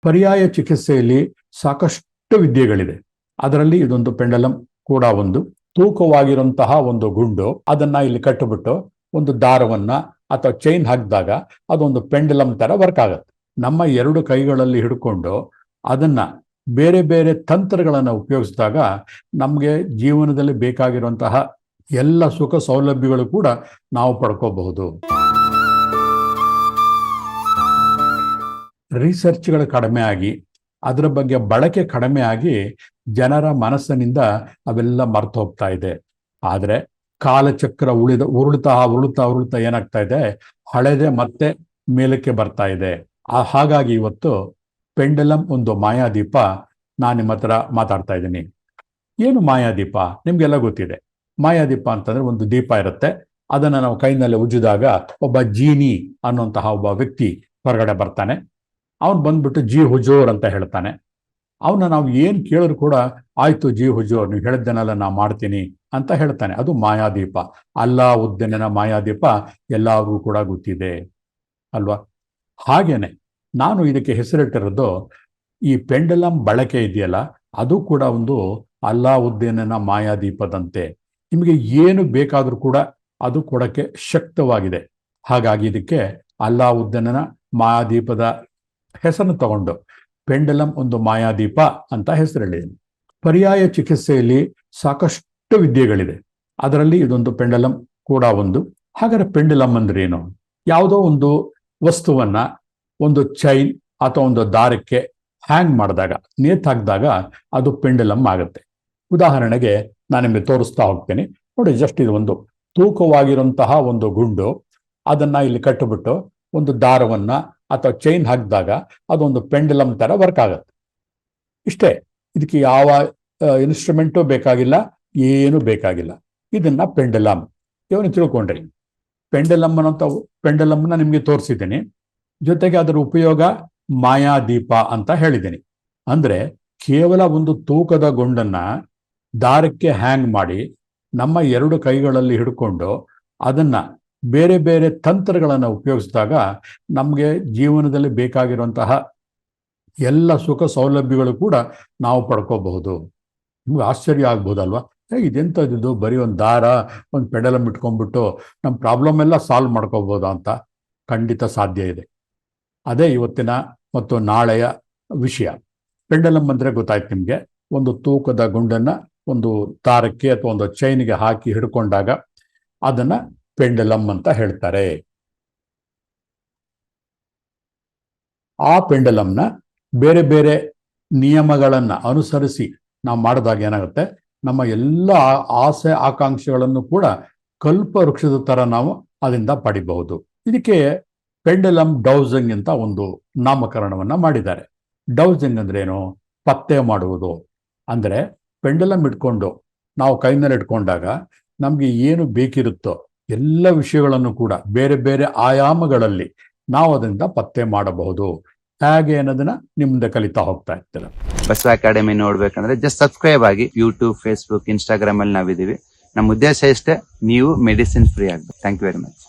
ಪರ್ಯಾಯ ಚಿಕಿತ್ಸೆಯಲ್ಲಿ ಸಾಕಷ್ಟು ವಿದ್ಯೆಗಳಿದೆ. ಅದರಲ್ಲಿ ಇದೊಂದು ಪೆಂಡಲಂ ಕೂಡ ಒಂದು. ತೂಕವಾಗಿರುವಂತಹ ಒಂದು ಗುಂಡು, ಅದನ್ನ ಇಲ್ಲಿ ಕಟ್ಟಿಬಿಟ್ಟು ಒಂದು ದಾರವನ್ನ ಅಥವಾ ಚೈನ್ ಹಾಕಿದಾಗ ಅದೊಂದು ಪೆಂಡಲಂ ತರ ವರ್ಕ್ ಆಗುತ್ತೆ. ನಮ್ಮ ಎರಡು ಕೈಗಳಲ್ಲಿ ಹಿಡ್ಕೊಂಡು ಅದನ್ನ ಬೇರೆ ಬೇರೆ ತಂತ್ರಗಳನ್ನು ಉಪಯೋಗಿಸಿದಾಗ ನಮಗೆ ಜೀವನದಲ್ಲಿ ಬೇಕಾಗಿರುವಂತಹ ಎಲ್ಲ ಸುಖ ಸೌಲಭ್ಯಗಳು ಕೂಡ ನಾವು ಪಡ್ಕೋಬಹುದು. ರಿಸರ್ಚ್ಗಳು ಕಡಿಮೆ ಆಗಿ ಅದರ ಬಗ್ಗೆ ಬಳಕೆ ಕಡಿಮೆ ಆಗಿ ಜನರ ಮನಸ್ಸಿನಿಂದ ಅವೆಲ್ಲ ಮರ್ತು ಹೋಗ್ತಾ ಇದೆ. ಆದರೆ ಕಾಲಚಕ್ರ ಉರುಳುತ್ತಾ ಏನಾಗ್ತಾ ಇದೆ, ಹಳೆದೆ ಮತ್ತೆ ಮೇಲಕ್ಕೆ ಬರ್ತಾ ಇದೆ. ಹಾಗಾಗಿ ಇವತ್ತು ಪೆಂಡಲಂ ಒಂದು ಮಾಯಾದೀಪ ನಾನು ನಿಮ್ಮ ಹತ್ರ ಮಾತಾಡ್ತಾ ಇದ್ದೀನಿ. ಏನು ಮಾಯಾದೀಪ ನಿಮ್ಗೆಲ್ಲ ಗೊತ್ತಿದೆ. ಮಾಯಾದೀಪ ಅಂತಂದ್ರೆ ಒಂದು ದೀಪ ಇರುತ್ತೆ, ಅದನ್ನ ನಾವು ಕೈನಲ್ಲಿ ಉಜ್ಜಿದಾಗ ಒಬ್ಬ ಜೀನಿ ಅನ್ನುವಂತಹ ಒಬ್ಬ ವ್ಯಕ್ತಿ ಹೊರಗಡೆ ಬರ್ತಾನೆ. ಅವನು ಬಂದ್ಬಿಟ್ಟು ಜಿ ಹುಜೂರ್ ಅಂತ ಹೇಳ್ತಾನೆ. ಅವನ್ನ ನಾವು ಏನ್ ಕೇಳಿದ್ರು ಕೂಡ ಆಯ್ತು ಜಿ ಹುಜೂರ್, ನೀವು ಹೇಳಿದ್ದನ್ನೆಲ್ಲ ನಾ ಮಾಡ್ತೀನಿ ಅಂತ ಹೇಳ್ತಾನೆ. ಅದು ಮಾಯಾದೀಪ. ಅಲ್ಲಾವುದ್ದೀನನ ಮಾಯಾದೀಪ ಎಲ್ಲರಿಗೂ ಕೂಡ ಗೊತ್ತಿದೆ ಅಲ್ವಾ? ಹಾಗೇನೆ ನಾನು ಇದಕ್ಕೆ ಹೆಸರಿಟ್ಟಿರೋದು, ಈ ಪೆಂಡಲಂ ಬಳಕೆ ಇದೆಯಲ್ಲ, ಅದು ಕೂಡ ಒಂದು ಅಲ್ಲಾವುದ್ದೀನನ ಮಾಯಾದೀಪದಂತೆ. ನಿಮಗೆ ಏನು ಬೇಕಾದರೂ ಕೂಡ ಅದು ಕೊಡಕ್ಕೆ ಶಕ್ತವಾಗಿದೆ. ಹಾಗಾಗಿ ಇದಕ್ಕೆ ಅಲ್ಲಾವುದ್ದೀನನ ಮಾಯಾದೀಪದ ಹೆಸರನ್ನು ತಗೊಂಡು ಪೆಂಡಲಂ ಒಂದು ಮಾಯಾದೀಪ ಅಂತ ಹೆಸರಿಟ್ಟಿದ್ದೀನಿ. ಪರ್ಯಾಯ ಚಿಕಿತ್ಸೆಯಲ್ಲಿ ಸಾಕಷ್ಟು ವಿದ್ಯೆಗಳಿದೆ. ಅದರಲ್ಲಿ ಇದೊಂದು ಪೆಂಡಲಂ ಕೂಡ ಒಂದು. ಹಾಗಾದ್ರೆ ಪೆಂಡಲಂ ಅಂದ್ರೆ ಏನು? ಯಾವುದೋ ಒಂದು ವಸ್ತುವನ್ನ ಒಂದು ಚೈನ್ ಅಥವಾ ಒಂದು ದಾರಕ್ಕೆ ಹ್ಯಾಂಗ್ ಮಾಡಿದಾಗ, ನೇತಾಕಿದಾಗ ಅದು ಪೆಂಡಲಂ ಆಗುತ್ತೆ. ಉದಾಹರಣೆಗೆ ನಾನು ನಿಮಗೆ ತೋರಿಸ್ತಾ ಹೋಗ್ತೇನೆ ನೋಡಿ. ಜಸ್ಟ್ ಇದು ಒಂದು ತೂಕವಾಗಿರುವಂತಹ ಒಂದು ಗುಂಡು, ಅದನ್ನ ಇಲ್ಲಿ ಕಟ್ಟಿಬಿಟ್ಟು ಒಂದು ದಾರವನ್ನ ಅಥವಾ ಚೈನ್ ಹಾಕಿದಾಗ ಅದೊಂದು ಪೆಂಡಲಂ ತರ ವರ್ಕ್ ಆಗುತ್ತೆ. ಇಷ್ಟೇ. ಇದಕ್ಕೆ ಯಾವ ಇನ್ಸ್ಟ್ರೂಮೆಂಟು ಬೇಕಾಗಿಲ್ಲ, ಏನು ಬೇಕಾಗಿಲ್ಲ. ಇದನ್ನ ಪೆಂಡಲಂ ಇವನು ತಿಳ್ಕೊಂಡ್ರಿ. ಪೆಂಡಲಂನ ನಿಮಗೆ ತೋರಿಸಿದ್ದೀನಿ. ಜೊತೆಗೆ ಅದರ ಉಪಯೋಗ ಮಾಯಾದೀಪ ಅಂತ ಹೇಳಿದ್ದೀನಿ. ಅಂದ್ರೆ ಕೇವಲ ಒಂದು ತೂಕದ ಗುಂಡನ್ನ ದಾರಕ್ಕೆ ಹ್ಯಾಂಗ್ ಮಾಡಿ ನಮ್ಮ ಎರಡು ಕೈಗಳಲ್ಲಿ ಹಿಡ್ಕೊಂಡು ಅದನ್ನ ಬೇರೆ ಬೇರೆ ತಂತ್ರಗಳನ್ನು ಉಪಯೋಗಿಸಿದಾಗ ನಮಗೆ ಜೀವನದಲ್ಲಿ ಬೇಕಾಗಿರುವಂತಹ ಎಲ್ಲ ಸುಖ ಸೌಲಭ್ಯಗಳು ಕೂಡ ನಾವು ಪಡ್ಕೋಬಹುದು. ನಿಮ್ಗೆ ಆಶ್ಚರ್ಯ ಆಗ್ಬೋದಲ್ವಾ? ಇದೆಂಥದ್ದು, ಬರೀ ಒಂದು ದಾರ, ಒಂದು ಪೆಂಡಲಂ ಇಟ್ಕೊಂಡ್ಬಿಟ್ಟು ನಮ್ಮ ಪ್ರಾಬ್ಲಮ್ ಎಲ್ಲ ಸಾಲ್ವ್ ಮಾಡ್ಕೋಬೋದಾ ಅಂತ? ಖಂಡಿತ ಸಾಧ್ಯ ಇದೆ. ಅದೇ ಇವತ್ತಿನ ಮತ್ತು ನಾಳೆಯ ವಿಷಯ. ಪೆಂಡಲಂ ಅಂದ್ರೆ ಗೊತ್ತಾಯ್ತು ನಿಮಗೆ. ಒಂದು ತೂಕದ ಗುಂಡನ್ನ ಒಂದು ದಾರಕ್ಕೆ ಅಥವಾ ಒಂದು ಚೈನ್ಗೆ ಹಾಕಿ ಹಿಡ್ಕೊಂಡಾಗ ಅದನ್ನ ಪೆಂಡಲಂ ಅಂತ ಹೇಳ್ತಾರೆ. ಆ ಪೆಂಡಲಂನ ಬೇರೆ ಬೇರೆ ನಿಯಮಗಳನ್ನ ಅನುಸರಿಸಿ ನಾವು ಮಾಡಿದಾಗ ಏನಾಗುತ್ತೆ, ನಮ್ಮ ಎಲ್ಲ ಆಸೆ ಆಕಾಂಕ್ಷೆಗಳನ್ನು ಕೂಡ ಕಲ್ಪ ವೃಕ್ಷದ ತರ ನಾವು ಅದರಿಂದ ಪಡಿಬಹುದು. ಇದಕ್ಕೆ ಪೆಂಡಲಂ ಡೌಸಿಂಗ್ ಅಂತ ಒಂದು ನಾಮಕರಣವನ್ನ ಮಾಡಿದ್ದಾರೆ. ಡೌಸಿಂಗ್ ಅಂದ್ರೆ ಏನು? ಪತ್ತೆ ಮಾಡುವುದು. ಅಂದ್ರೆ ಪೆಂಡಲಂ ಇಟ್ಕೊಂಡು ನಾವು ಕೈನಲ್ಲಿ ಇಟ್ಕೊಂಡಾಗ ನಮ್ಗೆ ಏನು ಬೇಕಿರುತ್ತೋ ಎಲ್ಲ ವಿಷಯಗಳನ್ನು ಕೂಡ ಬೇರೆ ಬೇರೆ ಆಯಾಮಗಳಲ್ಲಿ ನಾವು ಅದರಿಂದ ಪತ್ತೆ ಮಾಡಬಹುದು. ಹೇಗೆ ಅನ್ನೋದನ್ನ ನಿಮ್ದೆ ಕಲಿತಾ ಹೋಗ್ತಾ ಇರ್ತೀರ. ಬಸವ ಅಕಾಡೆಮಿ ನೋಡ್ಬೇಕಂದ್ರೆ ಜಸ್ಟ್ ಸಬ್ಸ್ಕ್ರೈಬ್ ಆಗಿ. ಯೂಟ್ಯೂಬ್, ಫೇಸ್ಬುಕ್, ಇನ್ಸ್ಟಾಗ್ರಾಮ್ ಅಲ್ಲಿ ನಾವಿದೀವಿ. ನಮ್ಮ ಉದ್ದೇಶ ಇಷ್ಟೇ, ನೀವು ಮೆಡಿಸಿನ್ ಫ್ರೀ ಆಗ್ಬೇಕು. Thank you very much.